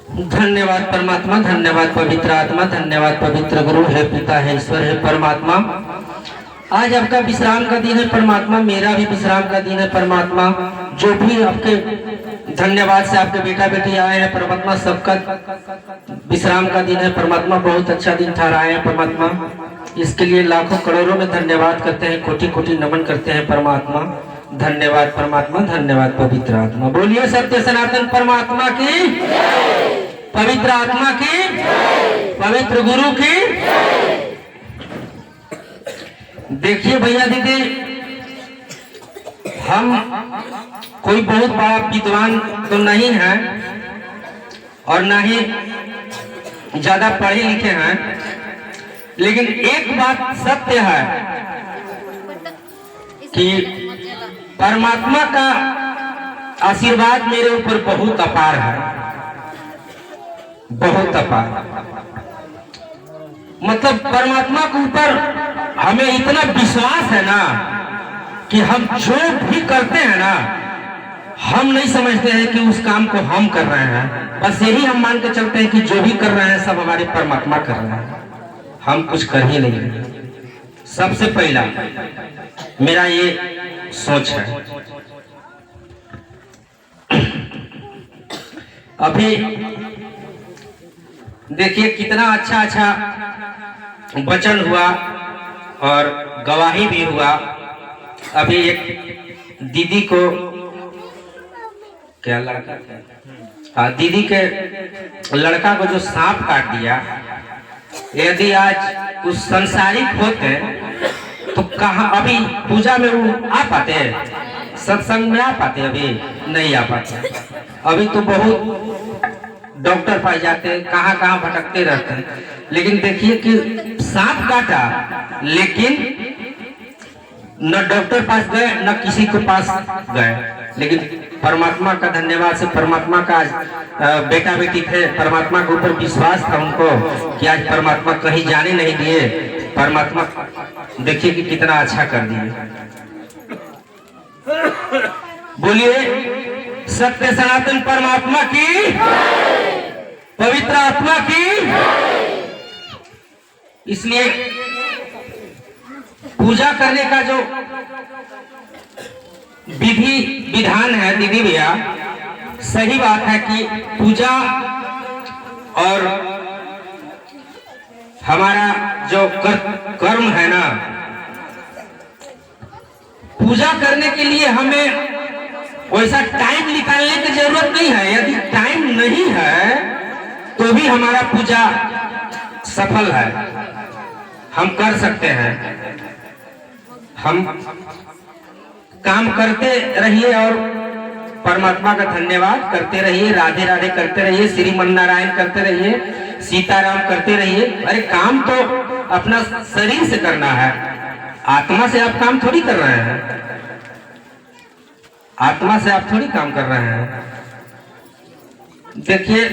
धन्यवाद परमात्मा, धन्यवाद पवित्र आत्मा, धन्यवाद पवित्र गुरु, है पिता, है ईश्वर, है परमात्मा। आज आपका विश्राम का दिन है परमात्मा, मेरा भी विश्राम का दिन है परमात्मा। जो भी आपके धन्यवाद से आपके बेटा बेटी आए हैं परमात्मा, सबका विश्राम का दिन है परमात्मा। बहुत अच्छा दिन ठहराए हैं परमात्मा, इसके लिए लाखों करोड़ों में धन्यवाद करते हैं, कोटि कोटि नमन करते हैं परमात्मा। धन्यवाद परमात्मा, धन्यवाद पवित्र आत्मा। बोलिए सत्य सनातन परमात्मा की, पवित्र आत्मा की, पवित्र गुरु की। देखिए भैया दीदी, हम कोई बहुत बड़ा विद्वान तो नहीं है और ना ही ज्यादा पढ़े लिखे हैं, लेकिन एक बात सत्य है कि परमात्मा का आशीर्वाद मेरे ऊपर बहुत अपार है, बहुत अपार। मतलब परमात्मा के ऊपर हमें इतना विश्वास है ना कि हम जो भी करते हैं ना, हम नहीं समझते हैं कि उस काम को हम कर रहे हैं, बस यही हम मान के चलते हैं कि जो भी कर रहे हैं सब हमारे परमात्मा कर रहे हैं, हम कुछ कर ही नहीं रहे। सबसे पहला मेरा ये सोच है। अभी देखिए कितना अच्छा अच्छा वचन हुआ और गवाही भी हुआ। अभी एक दीदी को, क्या लड़का, हाँ दीदी के लड़का को जो सांप काट दिया, यदि आज उस संसारिक होते तो कहाँ अभी पूजा में वो आ पाते, सत्संग में आ पाते? अभी नहीं आ पाते। अभी तो बहुत डॉक्टर पाए जाते हैं, कहाँ कहाँ भटकते रहते हैं। लेकिन देखिए कि सांप काटा, लेकिन न डॉक्टर पास गए न किसी के पास गए। लेकिन परमात्मा का धन्यवाद से परमात्मा का आज बेटा बेटी थे, परमात्मा के ऊपर विश्वास था उनको कि आज परमात्मा कहीं जाने नहीं दिए। परमात्मा देखिए कि कितना अच्छा कर दिए। बोलिए सत्य सनातन परमात्मा की, पवित्र आत्मा की। इसलिए पूजा करने का जो विधि विधान है दीदी भैया, सही बात है कि पूजा और हमारा जो कर्म है ना, पूजा करने के लिए हमें वैसा टाइम निकालने की जरूरत नहीं है। यदि टाइम नहीं है तो भी हमारा पूजा सफल है, हम कर सकते हैं। हम काम करते रहिए और परमात्मा का धन्यवाद करते रहिए, राधे राधे करते रहिए, श्रीमन नारायण करते रहिए, सीताराम करते रहिए। अरे काम तो अपना शरीर से करना है, आत्मा से आप काम थोड़ी कर रहे हैं, आत्मा से आप थोड़ी काम कर रहे हैं। देखिए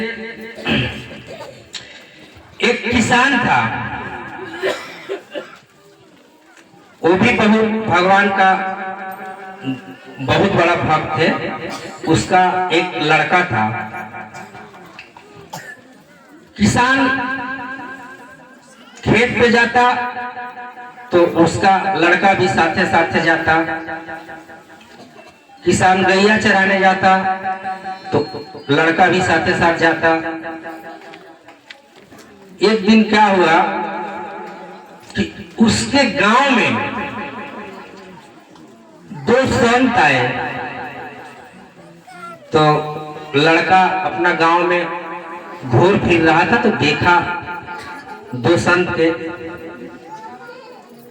एक किसान था, वो भी बहुत भगवान का बहुत बड़ा भक्त थे। उसका एक लड़का था, किसान खेत पे जाता तो उसका लड़का भी साथे साथे जाता। किसान गैया चराने जाता तो लड़का भी साथे साथ जाता। एक दिन क्या हुआ कि उसके गांव में दो संत आए, तो लड़का अपना गांव में घूर फिर रहा था तो देखा दो संत थे,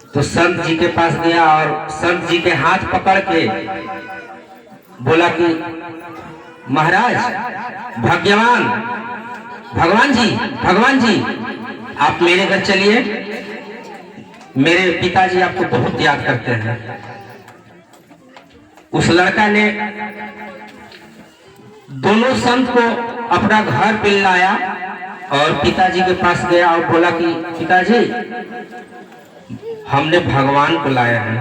तो संत जी के पास गया और संत जी के हाथ पकड़ के बोला कि महाराज, भगवान जी आप मेरे घर चलिए, मेरे पिताजी आपको बहुत याद करते हैं। उस लड़का ने दोनों संत को अपना घर पे लाया और पिताजी के पास गया और बोला कि पिताजी हमने भगवान को लाया है।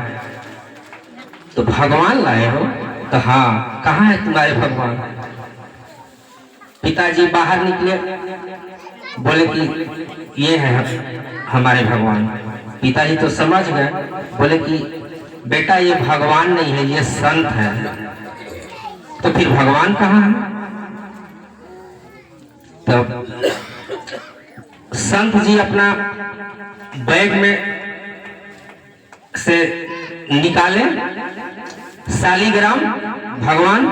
तो भगवान लाए हो? तो हाँ, कहाँ है तुम्हारे भगवान? पिताजी बाहर निकले, बोले कि ये है हमारे भगवान। पिताजी तो समझ गए, बोले कि बेटा ये भगवान नहीं है, ये संत है। तो फिर भगवान कहाँ है? तब संत जी अपना बैग में से निकाले शालिग्राम भगवान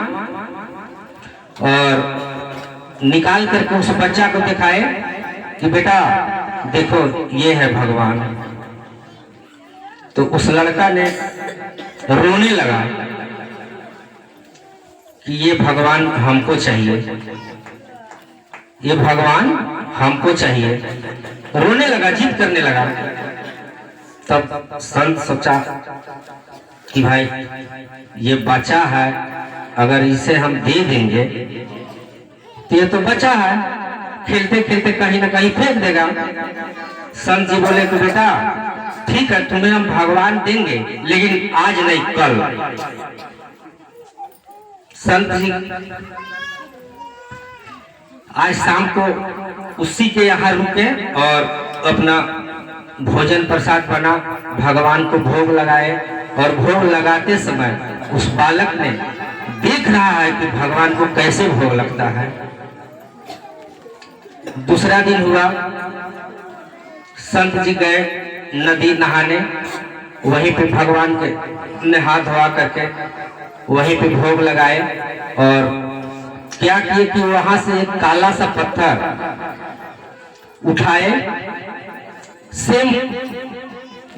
और निकाल करके उस बच्चा को दिखाए कि बेटा देखो ये है भगवान। तो उस लड़का ने रोने लगा कि ये भगवान हमको चाहिए, ये भगवान हमको चाहिए। रोने लगा, जिद करने लगा। तब संत सोचा कि भाई ये बच्चा है, अगर इसे हम दे देंगे तो ये तो बच्चा है, खेलते खेलते कहीं ना कहीं फेंक देगा। संत जी बोले कि बेटा ठीक है, तुम्हें हम भगवान देंगे, लेकिन आज नहीं कल। संत जी आज शाम को उसी के यहाँ रुके और अपना भोजन प्रसाद बना, भगवान को भोग लगाए। और भोग लगाते समय उस बालक ने देख रहा है कि भगवान को कैसे भोग लगता है। दूसरा दिन हुआ, संत जी गए नदी नहाने, वहीं पे भगवान के ने हाथ धोआ करके वहीं पे भोग लगाए। और क्या किए कि वहां से एक काला सा पत्थर उठाए, सेम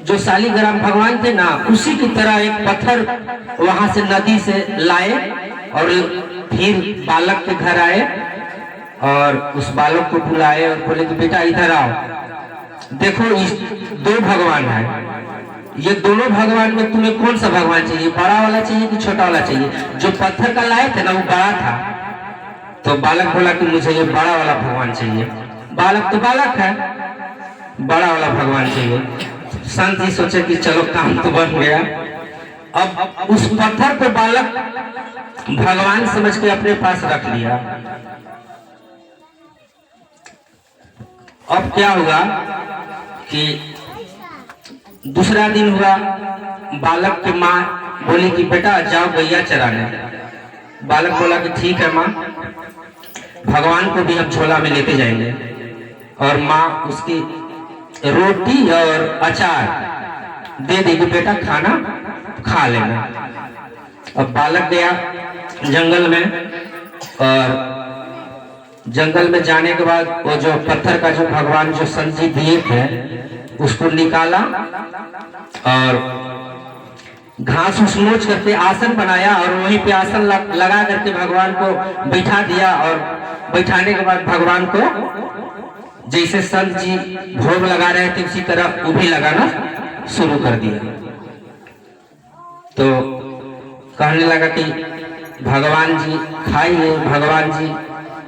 जो शालिग्राम भगवान थे ना, उसी की तरह एक पत्थर वहां से नदी से लाए और फिर बालक के घर आए और उस बालक को बुलाए और बोले कि बेटा इधर आओ, देखो इस दो भगवान है, ये दोनों भगवान में तुम्हें कौन सा भगवान चाहिए, बड़ा वाला चाहिए कि छोटा वाला चाहिए? जो पत्थर का लाए थे ना वो बड़ा था। तो बालक बोला कि मुझे ये बड़ा वाला भगवान चाहिए। बालक तो बालक है, बड़ा वाला भगवान चाहिए। संत जी सोचे कि चलो काम तो बन गया। अब उस पत्थर को बालक भगवान समझ के अपने पास रख लिया। अब क्या हुआ कि दूसरा दिन हुआ, बालक की माँ बोली कि बेटा जाओ गैया चराने। बालक बोला कि ठीक है माँ, भगवान को भी हम झोला में लेते जाएंगे। और माँ उसकी रोटी और अचार दे देगी, बेटा खाना खा लेना। अब बालक गया जंगल में और जंगल में जाने के बाद वो जो पत्थर का जो भगवान जो संत जी दिए थे उसको निकाला और घास उस नोच करके आसन बनाया और वहीं पे आसन लगा करके भगवान को बैठा दिया। और बैठाने के बाद भगवान को जैसे संत जी भोग लगा रहे थे उसी तरह वो भी लगाना शुरू कर दिया। तो कहने लगा कि भगवान जी खाइए, भगवान जी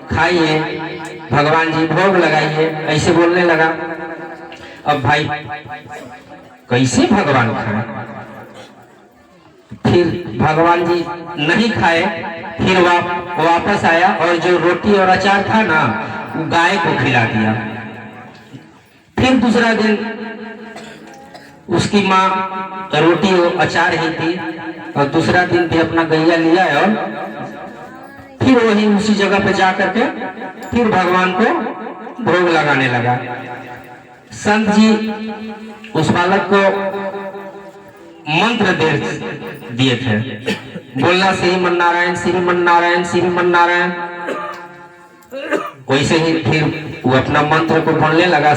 खाइए, भगवान जी भोग लगाइए, ऐसे बोलने लगा। अब भाई कैसे भगवान खाए? फिर भगवान जी नहीं खाए, फिर वापस आया और जो रोटी और अचार था ना वो गाय को खिला दिया। फिर दूसरा दिन उसकी माँ रोटी और अचार ही थी और दूसरा दिन भी अपना गैया लिया और फिर वही उसी जगह पे जा करके फिर भगवान को भोग लगाने लगा। संत जी उस बालक को मंत्र दिए थे, बोलना श्रीमन नारायण श्रीमन नारायण श्रीमन नारायण। वैसे ही फिर वो अपना मंत्र को बोलने लगा,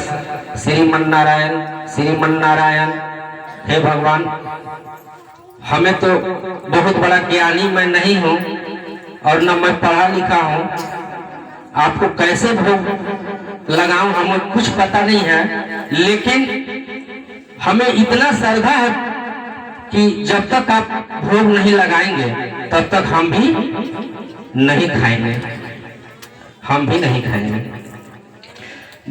श्रीमन नारायण श्रीमन नारायण। हे भगवान, हमें तो बहुत बड़ा ज्ञानी मैं नहीं हूँ और न मैं पढ़ा लिखा हूँ, आपको कैसे भोग लगाऊं हमें कुछ पता नहीं है, लेकिन हमें इतना श्रद्धा है कि जब तक आप भोग नहीं लगाएंगे तब तक हम भी नहीं खाएंगे, हम भी नहीं खाएंगे।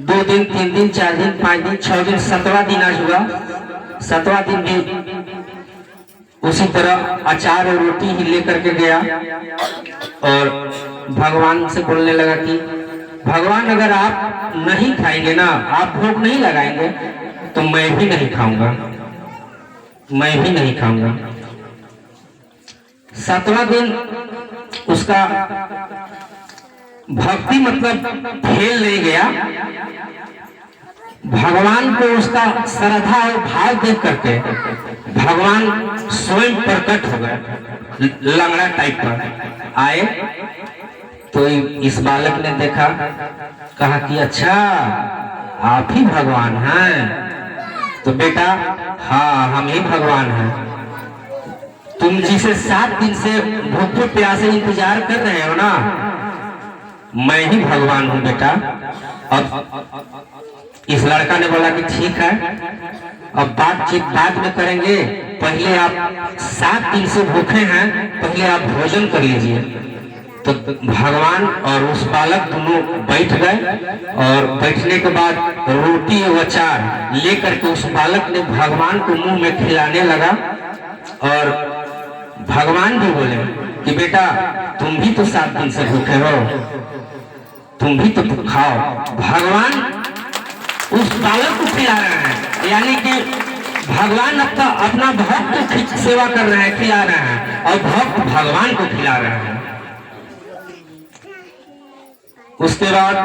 2 दिन 3 दिन 4 दिन 5 दिन 6 दिन 7वां दिन आज हुआ। 7वां दिन भी उसी तरह अचार और रोटी ही लेकर के गया और भगवान से बोलने लगा कि भगवान अगर आप नहीं खाएंगे ना, आप भोग नहीं लगाएंगे, तो मैं भी नहीं खाऊंगा, मैं भी नहीं खाऊंगा। 7वां दिन उसका भक्ति मतलब फेल नहीं गया। भगवान को उसका श्रद्धा और भाव देख करके भगवान स्वयं प्रकट हो गए, लंगड़ा टाइप पर आए। तो इस बालक ने देखा, कहा कि अच्छा आप ही भगवान हैं। तो बेटा हाँ हम ही भगवान हैं, तुम जिसे 7 दिन से भूखे प्यासे इंतजार कर रहे हो ना, मैं ही भगवान हूं बेटा। अब इस लड़का ने बोला कि ठीक है, अब बातचीत बाद में करेंगे, पहले आप 7 दिन से भूखे हैं, पहले आप भोजन कर लीजिए। तो भगवान और उस बालक दोनों बैठ गए और बैठने के बाद रोटी और अचार लेकर के उस बालक ने भगवान को मुंह में खिलाने लगा। और भगवान भी बोले कि बेटा तुम भी तो 7 दिन से भूखे हो, तुम भी तो खाओ। भगवान उस बालक को खिला रहे हैं, यानी कि भगवान अपना भक्त की सेवा कर रहे हैं, खिला रहे हैं, और भक्त भगवान को खिला रहे हैं। उसके बाद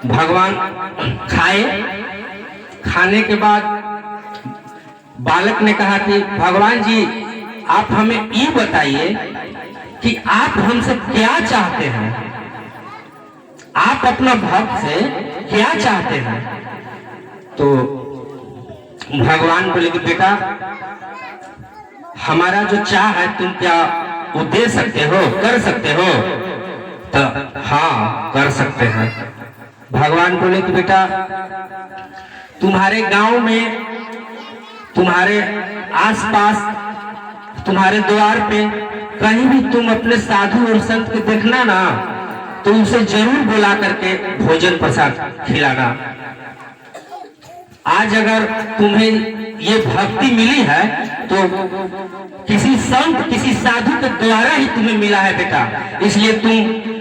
भगवान खाए। खाने के बाद बालक ने कहा कि भगवान जी आप हमें ये बताइए कि आप हमसे क्या चाहते हैं, आप अपना भक्त से क्या चाहते हैं। तो भगवान बोले कि बेटा हमारा जो चाह है तुम क्या वो दे सकते हो, कर सकते हो। तो हाँ कर सकते हैं। भगवान बोले कि बेटा तुम्हारे गांव में, तुम्हारे आसपास, तुम्हारे द्वार पे कहीं भी तुम अपने साधु और संत को देखना ना, तो उसे जरूर बुला करके भोजन प्रसाद खिलाना। आज अगर तुम्हें ये भक्ति मिली है तो किसी संत किसी साधु के द्वारा ही तुम्हें मिला है बेटा, इसलिए तुम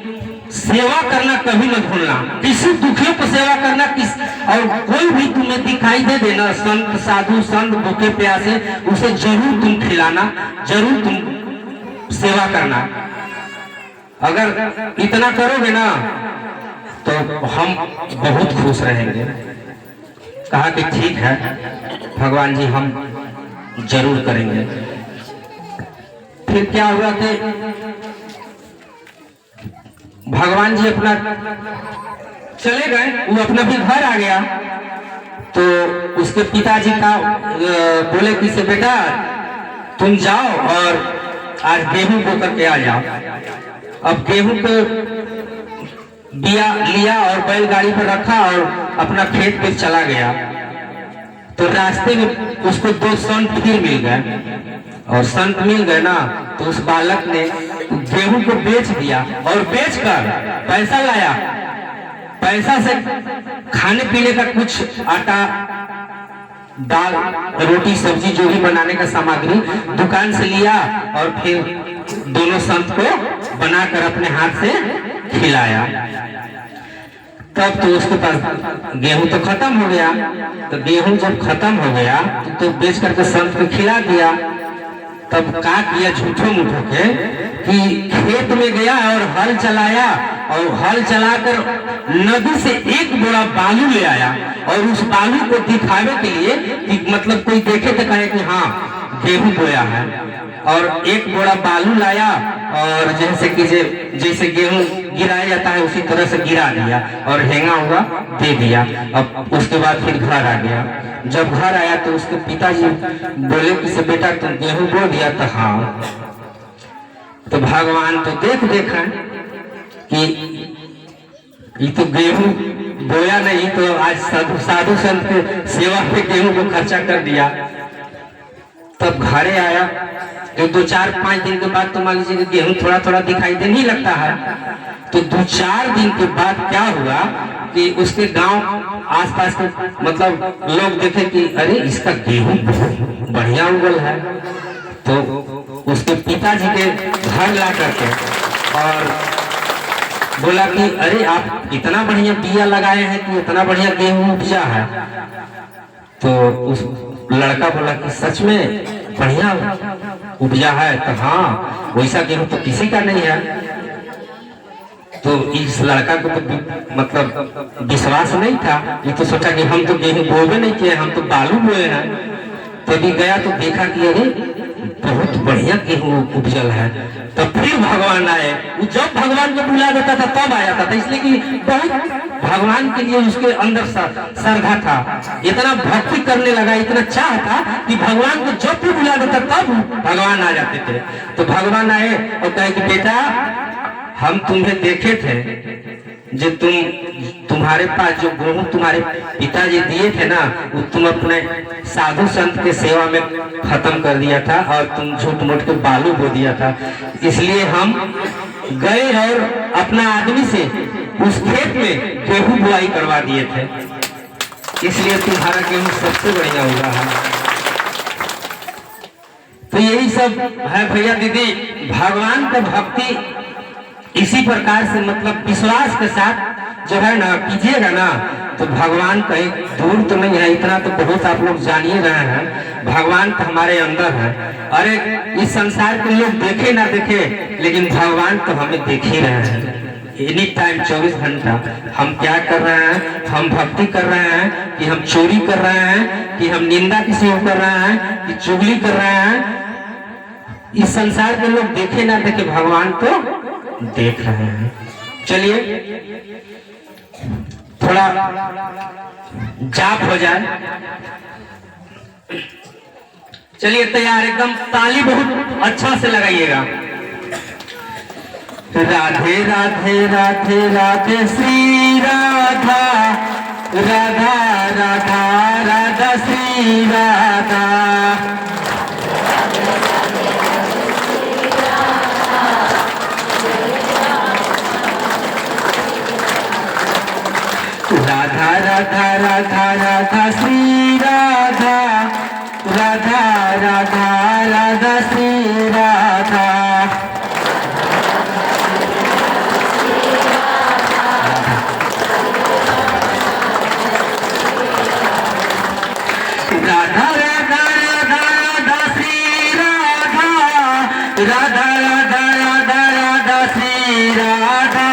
सेवा करना कभी मत भूलना। किसी दुखियों को सेवा करना, और कोई भी तुम्हें दिखाई दे देना संत साधु संत भूखे प्यासे, उसे जरूर तुम खिलाना, जरूर तुम सेवा करना। अगर इतना करोगे ना तो हम बहुत खुश रहेंगे। कहा कि ठीक है भगवान जी हम जरूर करेंगे। फिर क्या हुआ कि भगवान जी अपना चले गए, वो अपना भी घर आ गया। तो उसके पिताजी का बोले कि से बेटा तुम जाओ और आज गेहूं बो करके आ जाओ। अब गेहूं को बिया लिया और बैलगाड़ी पर रखा और अपना खेत पे चला गया। तो रास्ते में उसको 2 संत फिर मिल गए, और संत मिल गए ना तो उस बालक ने गेहूं को बेच दिया और बेचकर पैसा लाया। पैसा से खाने पीने का कुछ आटा दाल रोटी सब्जी जो भी बनाने का सामग्री दुकान से लिया और फिर दोनों संत को बनाकर अपने हाथ से खिलाया। तब तो उसके पास गेहूं तो खत्म हो गया। तो गेहूं जब खत्म हो गया तो बेच करके संत को खिला दिया। तब का किया झूठो मूठो के कि खेत में गया और हल चलाया, और हल चलाकर नदी से 1 बोरा बालू ले आया, और उस बालू को दिखावे के लिए कि मतलब कोई देखे तो कहे कि हाँ गेहूं बोया है। और 1 बोरा बालू लाया और जैसे गेहूं गिराया जाता है उसी तरह से गिरा दिया और हेंगा हुआ दे दिया। अब उसके बाद फिर घर आ गया। जब घर आया तो उसके पिताजी बोले कि से बेटा तुम गेहूं बो दिया। तो हाँ। तो भगवान तो देखा कि ये तो गेहूं बोया नहीं, तो आज साधु संत के सेवा पे गेहूं को खर्चा कर दिया। तब घरे आया तो 2-4-5 दिन के बाद तो मान लीजिए कि गेहूं थोड़ा थोड़ा दिखाई देने लगता है। तो 2-4 दिन के बाद क्या हुआ कि उसके गांव आसपास के मतलब लोग देखे कि अरे इसका गेहूं बहुत बढ़िया उगल है। तो उसके पिताजी के घर ला करके और बोला कि अरे आप इतना बढ़िया बिया लगाए हैं कि इतना बढ़िया गेहूं उपजा है। तो उस लड़का बोला कि सच में बढ़िया उपजा है। तो हाँ, वैसा गेहूं तो किसी का नहीं है। तो इस लड़का को तो मतलब विश्वास नहीं था। ये तो सोचा कि हम तो गेहूं बोए नहीं किए, हम तो बालू बोए हैं। तभी गया तो देखा कि अरे बहुत बढ़िया गेहूं उपजल है। तो फिर भगवान आए। वो जब भगवान को बुला देता था तब आ जाता था, इसलिए कि बहुत भगवान के लिए उसके अंदर श्रद्धा था। इतना भक्ति करने लगा, इतना चाह था कि भगवान को जब भी बुला देता तब भगवान आ जाते थे। तो भगवान आए और कहे कि बेटा, हम तुम्हें देखे थे जो तुम्हारे पास जो गेहूं तुम्हारे पिताजी दिए थे ना, वो तुम अपने साधु संत के सेवा में खत्म कर दिया था और तुम झूठ मूठ के बालू बो दिया था। इसलिए हम गए और अपना आदमी से उस खेत में गेहूं बुआई करवा दिए थे, इसलिए तुम्हारा गेहूं सबसे बढ़िया हुआ है। तो यही सब है भैया दीदी, भगवान का भक्ति इसी प्रकार से मतलब विश्वास के साथ जो है ना कीजिएगा ना, तो भगवान कहीं दूर तो नहीं है। इतना तो बहुत आप लोग जानिए रहे हैं, भगवान तो हमारे अंदर है। अरे इस संसार के लोग देखे ना देखे, लेकिन भगवान तो हमें देख ही रहे हैं एनी टाइम, 24 घंटा। हम क्या कर रहे हैं? हम भक्ति कर रहे हैं कि हम चोरी कर रहे हैं, कि हम निंदा किसी को कर रहे हैं, कि चुगली कर रहे हैं? इस संसार के लोग देखे ना देखे, भगवान तो देख रहे हैं। चलिए थोड़ा जाप हो जाए। चलिए तैयार, एकदम ताली बहुत अच्छा से लगाइएगा। राधे राधे राधे राधे श्री राधा, राधा राधा राधा श्री राधा। राधा राधा राधा राधा श्री राधा, राधा राधा राधा श्री राधा। राधा राधा राधा राधा श्री राधा, राधा राधा राधा राधा श्री राधा।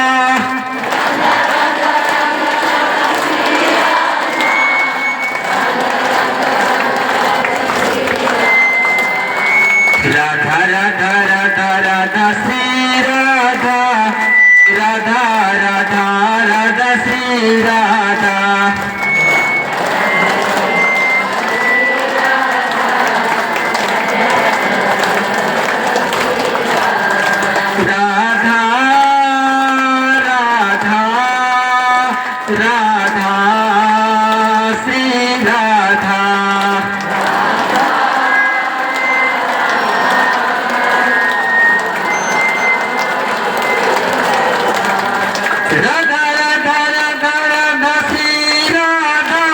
राधा राधा राधा राधा श्री राधा, राधा राधा राधा श्री राधा। राधा राधा राधा श्री राधा। राधा राधा राधा राधा श्री राधा,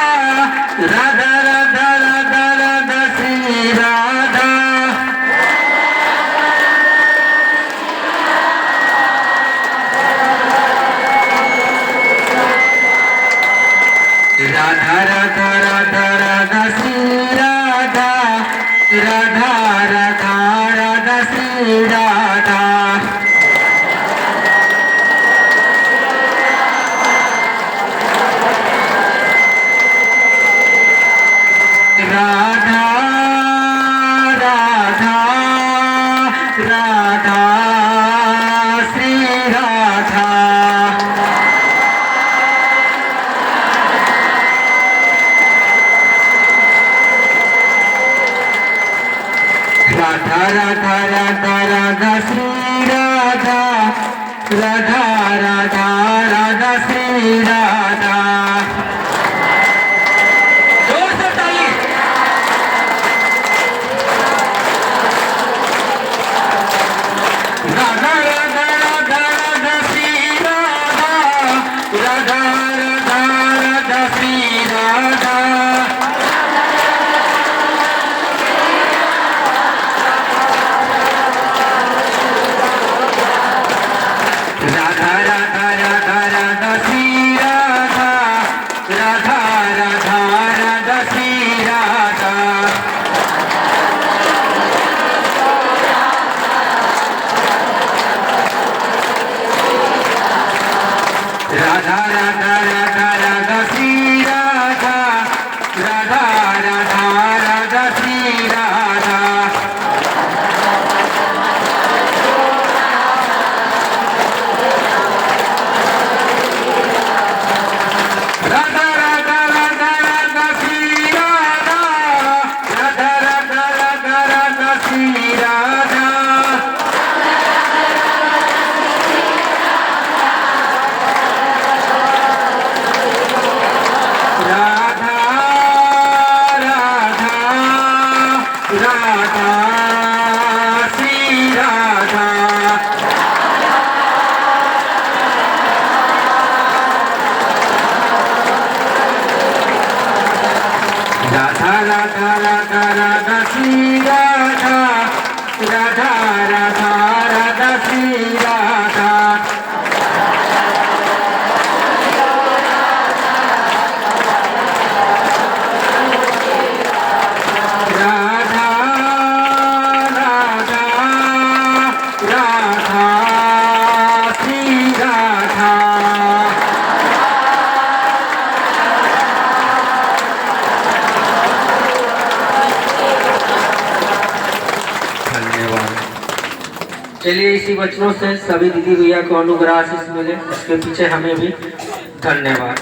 राधा राधा राधा राधा श्री राधा। राधा राधा राधा राधा श्री राधा, राधा राधा राधा श्री राधा। राधा राधा राधा श्री राधा। राधा राधा राधा राधा श्री राधा, राधा राधा राधा श्री राधा। जोर से ताली। राधा राधा राधा राधा श्री राधा, राधा राधा राधा श्री राधा। राधा राधा राधा राधा राधा राधा श्री राधा, राधा राधा राधा श्री राधा। राधा राधा राधा राधा श्री राधा, राधा राधा राधा राधा श्री राधा। राधा राधा राधा श्री राधा। राधा राधा राधा राधा श्री राधा, राधा राधा राधा श्री राधा। राधा राधा राधा श्री राधा। धन्यवाद। चलिए इसी वचनों से सभी दीदी भैया को अनुग्रह आशीष मिले, इसके पीछे हमें भी धन्यवाद।